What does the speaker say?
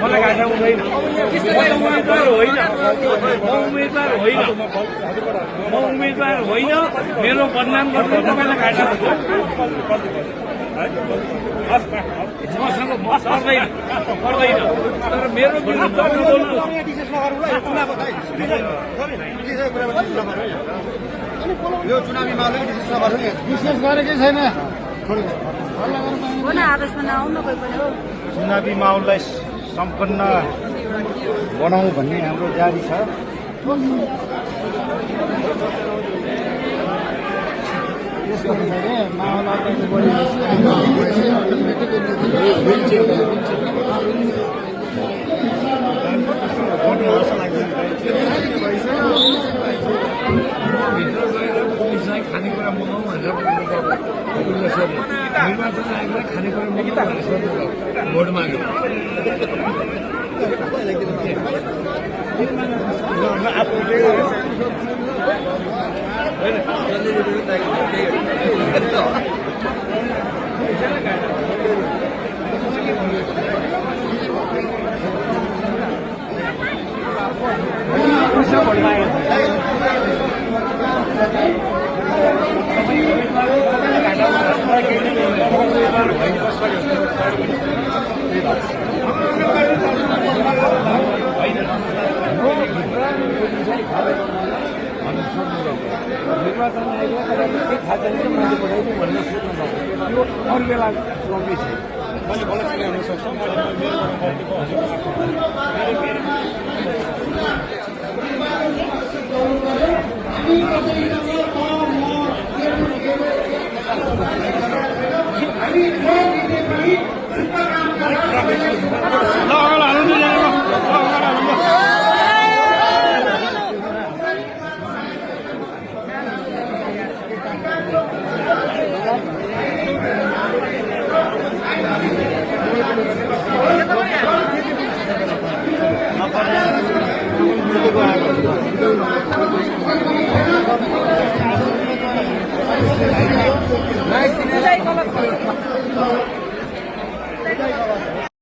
मलाई घाटा हुँदैन म उम्मेदवार होइन मेरो बदनाम गर्नु तपाईँलाई घाटा हुन्छ मसँग म पर्दैन तर मेरो विरुद्ध यो चुनावी मामला विशेष गरेकै छैन चुनावी माहौललाई सम्पन्न बनाऊ भन्ने हाम्रो जारी छ। त्यसको पछाडि माहौल अगाडि खानेकुरा मगाउँ भनेर निर्वाचन आयोगलाई खानेकुरा मगाउँ भनेर सोध्नु भोट माग्यो निर्वाचन आयोगलाई के थाहा छैन मैले पठाइदिउँ भनेर सोध्नु सक्छ यो अरू बेला लम्बी छ मैले गलत सुनाउन सक्छु